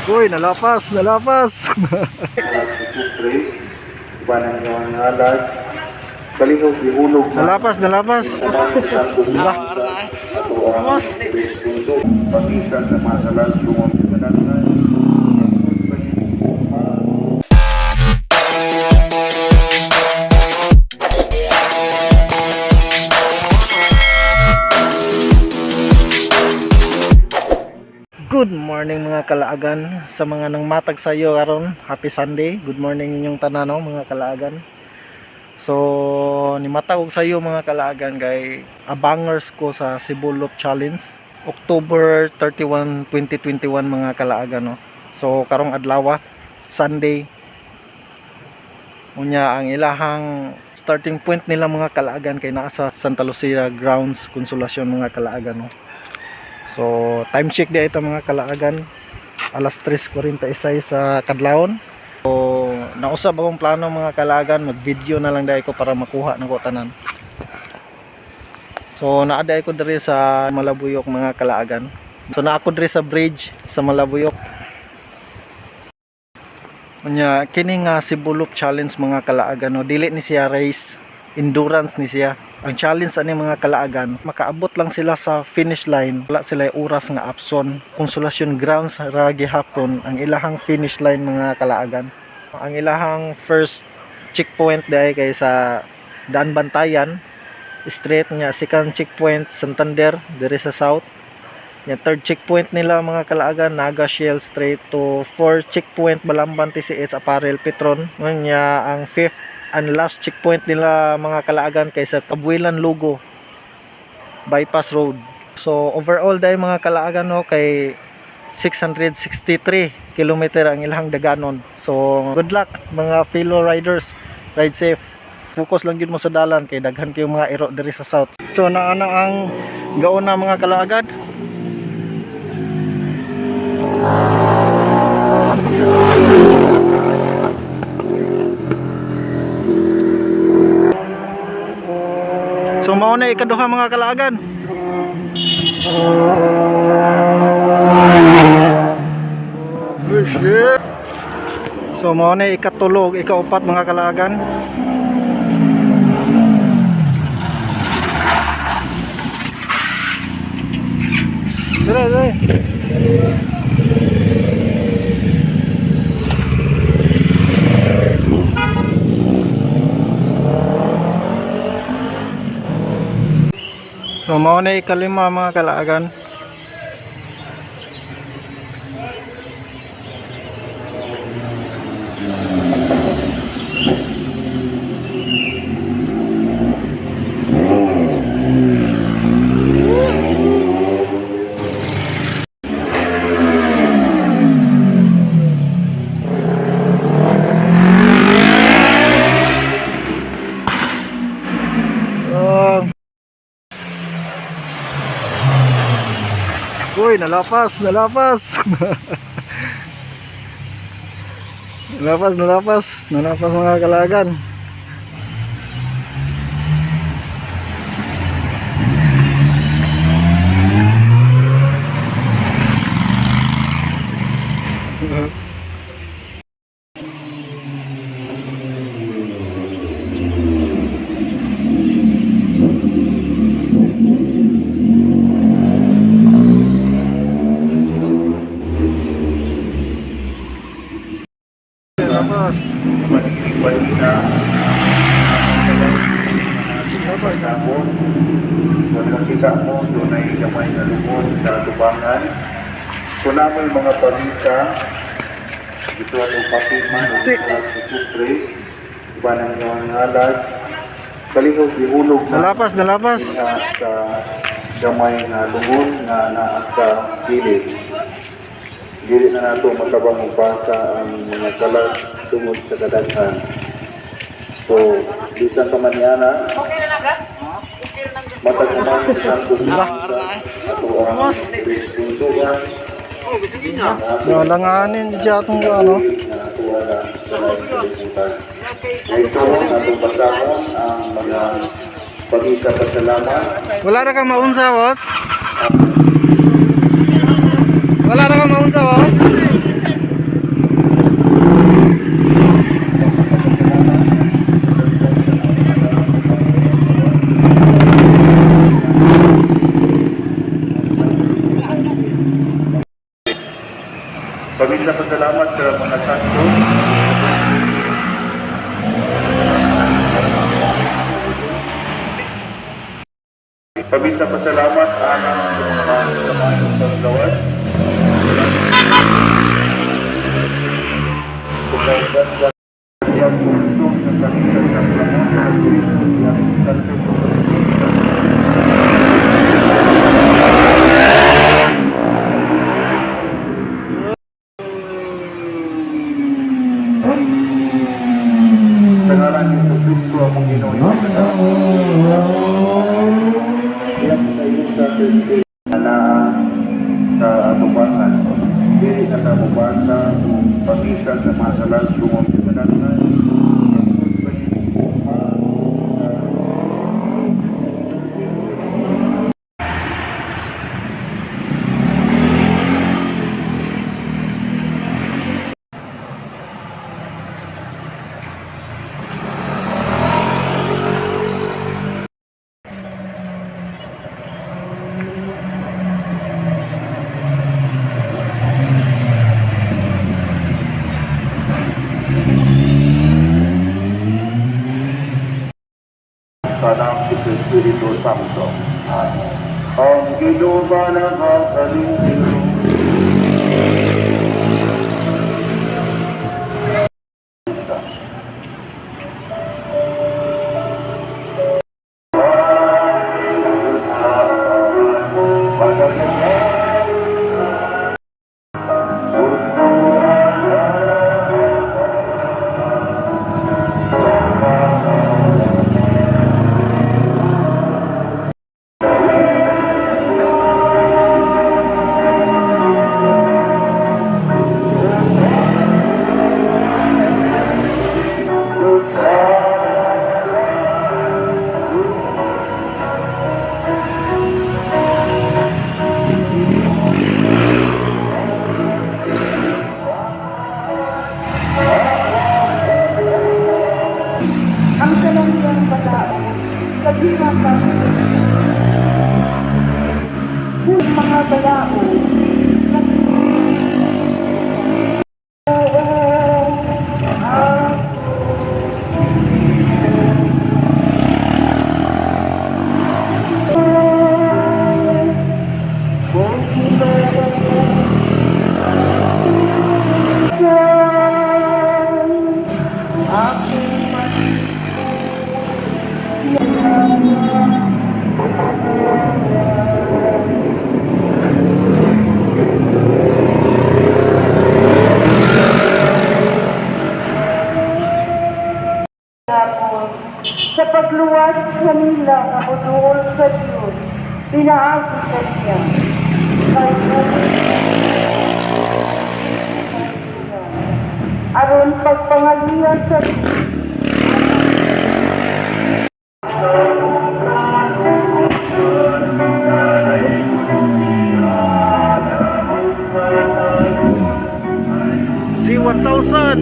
Uy, nalapas, nalapas. Nalapas, nalapas. Diba? Good morning mga kalaagan, sa mga nang matag sayo karon, happy Sunday. Good morning inyong tanano mga kalaagan. So ni matag sayo mga kalaagan kay abangers ko sa Cebu Loop Challenge October 31, 2021 mga kalaagan, no. So karong adlaw Sunday unya ang ilahang starting point nila mga kalaagan kay naa sa Santa Lucia Grounds Consolacion mga kalaagan, no. So time check di ito mga kalaagan, alas 3:46 sa kadlawon. So nausab akong plano mga kalaagan, mag video na lang dai ko para makuha nako tanan. So naada ko diri sa Malabuyok mga kalaagan. So naa ko diri sa bridge sa Malabuyok. Unya kini nga Cebu Loop Challenge mga kalaagan, no, dili ni siya race, endurance ni siya. Ang challenge ani mga kalaagan, makaabot lang sila sa finish line, wala sila oras nga abson. Consolacion Grounds ra gihapon ang ilahang finish line mga kalaagan. Ang ilahang first checkpoint dai kay sa Daan Bantayan straight nya, second checkpoint Santander diri sa south. Nya third checkpoint nila mga kalaagan Naga Shell straight to fourth checkpoint Balamban TCH Apparel Petron. Nya ang fifth and last checkpoint nila mga kalaagan kaysa Kabuilan Lugo Bypass Road. So overall dahil mga kalaagan, no, kay 663 kilometer ang ilang daganon. So good luck mga fellow riders, ride safe, focus lang yun mo sa dalan kay daghan kayo mga iro diri sa south. So naana ang gauna mga kalaagan. So mao na ikaduha mga kalaagan. So mao na ikatulog, ikaupat mga kalaagan. Dire. So mao na ikalima mga kalaagan. Uy, nalapas, nalapas. Nalapas mga kalaagan. Kung makita mo, doon ay kamay na lumod sa tubangan. Kung namoy mga pamita, ito ang papiman o sa kupre, iba ng mga alas, kalihog ihulog Nalapas. sa kamay na lumod na naasa pilit. Dili na nato matabang upasa ang mga kalag tungod sa kadaghan. So, bisan pa man yana, matag naman sa kumpisa ato ang pintuan. Nalanganin siya itong ano. Ito ang atong basahon ang mga pagkikapasalamat. Wala na kang maunsa, boss? Wala na kang maunsa, boss? Pamisa pasalamat sa mga santo. Pamisa pasalamat anang mga kamayong paggawas. Pagkakas sa iyang puso sa kanila sa Panginoon ng santo. Sa ngalan ni Jesucristo ang Panginoon sa atubangan, dili na sa mubasa, pamisa sa masalan, lumang pinanatan, Sanang Espiritu Santo. Ang ginuba ng kakalingkiro. Ang kalangyang batao, kabilang kami. Kung mga balao, sa pagluwas kanila na uduol sa Diyos, pinaagi sa niya. Kay aron pagpangalian sa Diyos. C1000.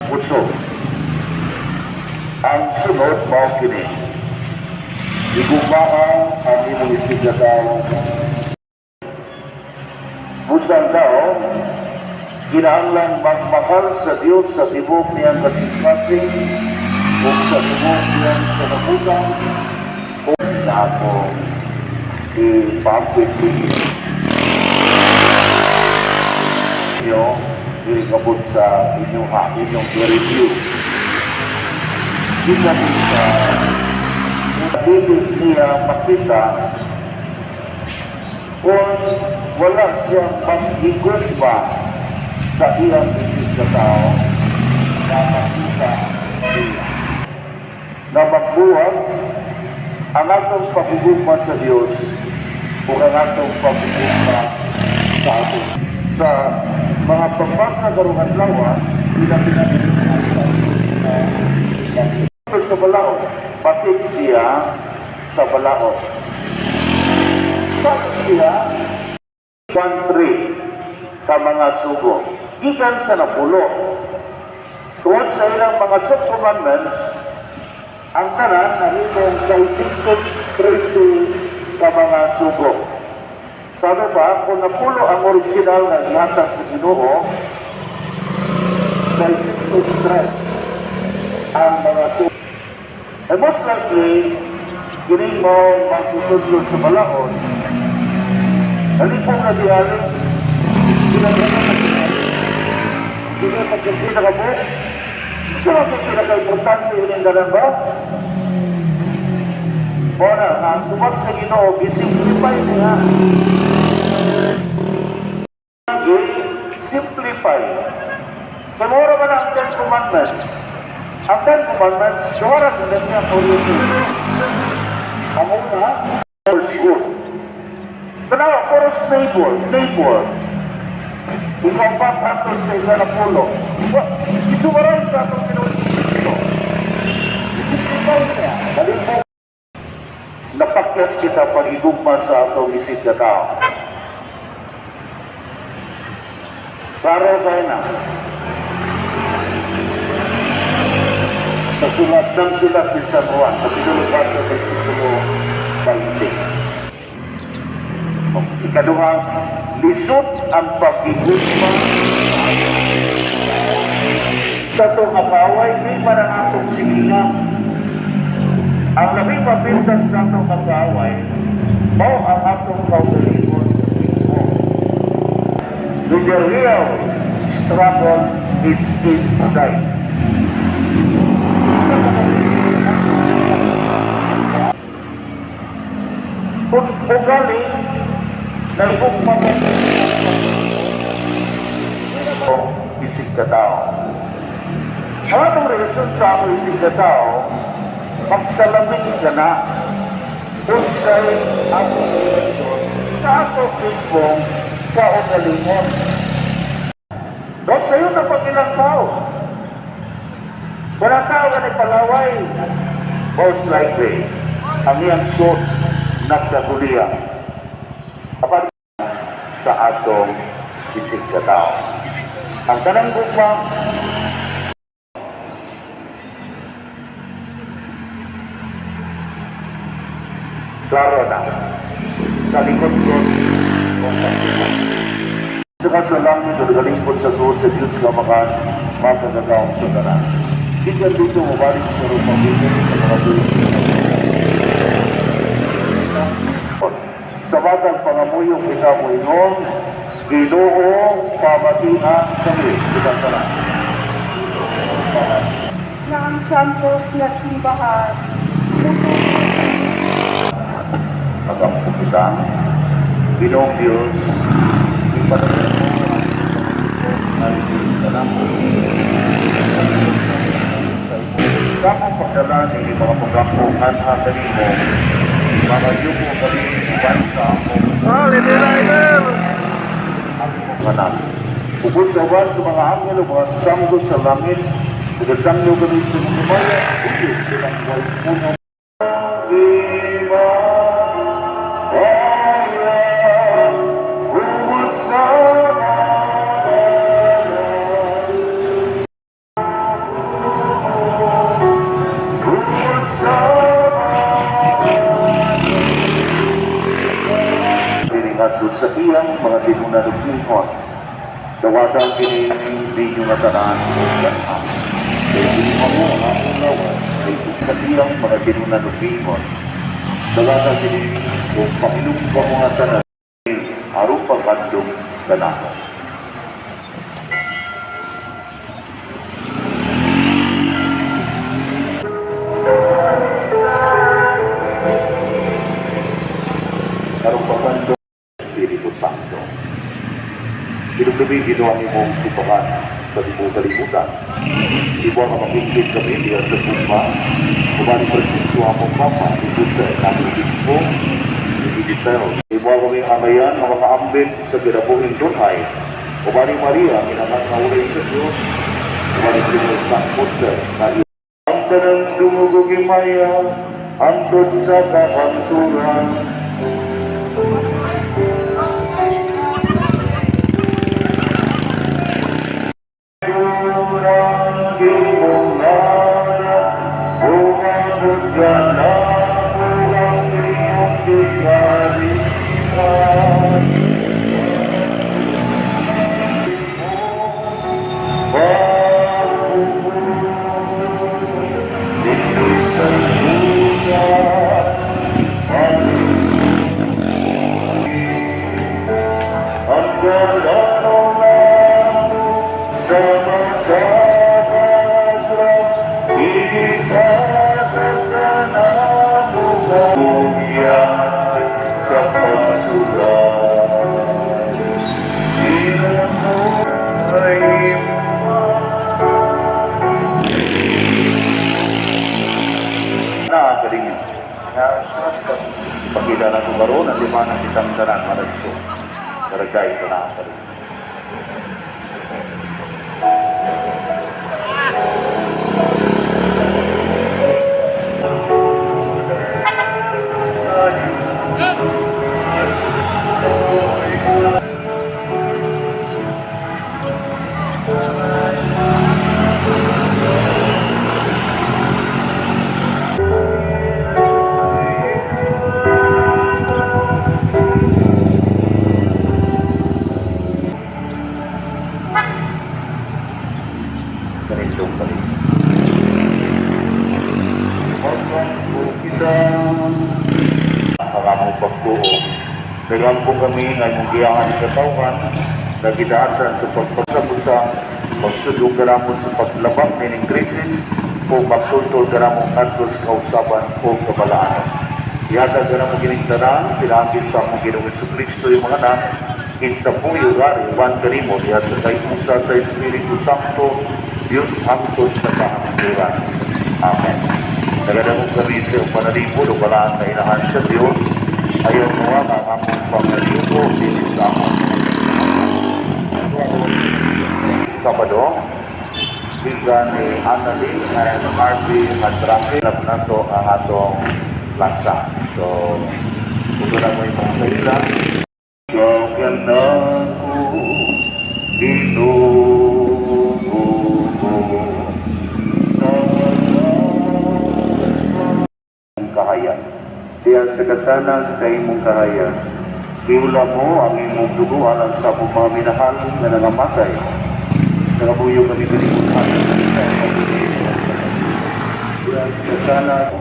Puso. Ang sunod mao kini. Igumaan ang imong isigataw. Busan daw, kinahanglan magmahal sa Diyos sa tibok niyang kasing-kasing o sa tibok niyang kanabutan o sa ako ipapit niyo ilikabot sa inyong review. Kita sa natilis niya makita kung wala siyang pag-ikot pa sa iyang isip sa tao na makita niya. Na magbuhat ang atong pagugugman sa Diyos o ang atong pagugugman sa atin. Sa mga pagpapagaruhan lawa, ilang pinagiging sa balaod, patik siya sa balaod. Patik siya, country sa mga sugo. Gikan sa napulo. Tuwad sa ilang mga sub-commandments, ang tanan na itong kaitiktod 30 sa mga sugo. Sabi ba, kung napulo ang original na ihatag sa Ginoo, dahil to stress ang mga tubig. And most likely, gining mo magsusudlod sa balaod, halipong na diyarin, ginagawa na diyarin, ginagawa na kamo, ito ang pinaka-importante yun yung dalang ba? Ora, ang tumat sa Ginoo, gisimplify niya. Simplify. Samura man ang Ten Commandments. Ang Ten Commandments, suwarang din niya po rin. Ang una, first good. Tanawa, first neighbor, neighbor. Ikaw pa tanto sa isa na pulo. Ito maraming sa atong pinulit. Simplify niya. Halipong napakyat kita pag-igugma sa atong isip na tao. Para tayo na. Sa sulat ng sulat ni San Juan, sa pinulubat sa Kapitulo 20. Ikaduha, lisod ang pag-igugma sa itong kapaway, di marang atong silingan. Ang labing mapintas sa itong kapaway, mo ang atong kaugalingon. With the real struggle, it's inside. Kung ugali, naibugma mo ang isip ka tao. Ang atong relasyon sa ang isip ka tao, magsalamig ka na kung sa'y atong relasyon sa atong isipong kaugalingon. Dahil sa'yo na pag ilang tao. Walang tao ka nagpalaway. Most likely, ang iyang suot nagkaguliya. Kapag sa atong isip ka tao. Ang tanang gugma, klaro na. Sa likod ko, kung pagkiman. Saka sa langit, nagalingkod sa tuod sa Diyos ka makagagawang sa tanan. Tingnan dito, mabalik sa rupang-bigyan sa mga Diyos. Sa batang pangamuyong ikamuingon, Ginoo, pamatian kami. Kita tanan. Na ang santos na simbahan, Pag-ampukisan, Ginoong Diyos, ipanagin mo ang Kamong pagdalan ni mga pagkampungan ang kanimo, mga yuko kami iban sa among Lady Rider! among kanan. Bukod sa uban sa mga angel o mga sanggol sa langit, nagagangyo kami sa mga maya, bukod silang buhay puno. At sa iyang mga tinunan ng pinhon, dawadang kini-video na tanan ng ganang. Kaya pinimang mo ang akong lawan, ay sa iyang mga tinunan ng pinhon, dawadang kini-video pakilong ka mga tanan, harong pagkandong ganang. Harong pagkandong Espiritu Santo. Pinagdabi ginawa ni mong tupakan sa libong kalimutan. Iba ang makikit kami diyan sa Pumba. Kumali Francisco among Papa, ito sa aming bispo, Ibisel. Iba kami amayan na makaambit sa pinabuhin dunhay. Kumali Maria, minangat na ulay sa Diyos. Kumali Primos Sankote, na ang tanang dumuguging maya, antod sa kapanturan. Panginoon at iba ng isang danan maragso. Karagay ito na sa rin. Ganito pa rin. Pagkat po kita maraming pagbuo. Dalam po kami ay munggiyahan sa tauhan na gidaasan sa pagpagsabusa, pagsulong garamon sa paglabak ng krisis o pagsultol garamon kantos kausaban o kabalaan. Yata garamon ginintanan, pinagin sa mong ginawin sa Kristo yung mga anak, kinsa po yung gari, one karimo, yata sa usa sa Espiritu Santo, Diyos hangtod sa kahapituran. Amen. Nagadamong kami sa panalipo o balaan na inahan sa Diyos, ayaw mo ang among pangalipo, dinis sa among Sabado, bigla ni Annalyn and Marvin Madrake na nato ang atong lansa. So, kung na mo yung mga kaila, so, ganda ko, inugo ko, sa walang kahayan. Diyan sa kasanan sa imong kahayan, iula mo ang imong duguan ang sa mga minahal na nangamatay. Nakabuyo kami kalimutan. Diyan sa kasanan,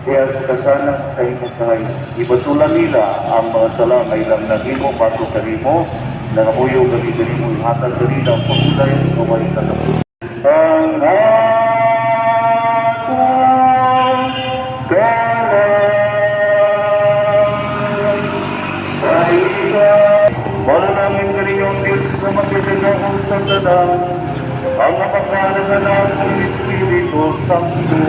diyan sa kasanan sa imong kahayan. Ibatulan nila ang mga sala na ilang nagimo, bato kanimo, nakabuyo kami kalimutan. Hatag kanila ang pagulay ng kaway katapos. Ang atong para namin kaninyong Diyos na magkakagahong sa dalang, ang mapagkanagan ng Espiritu Santo,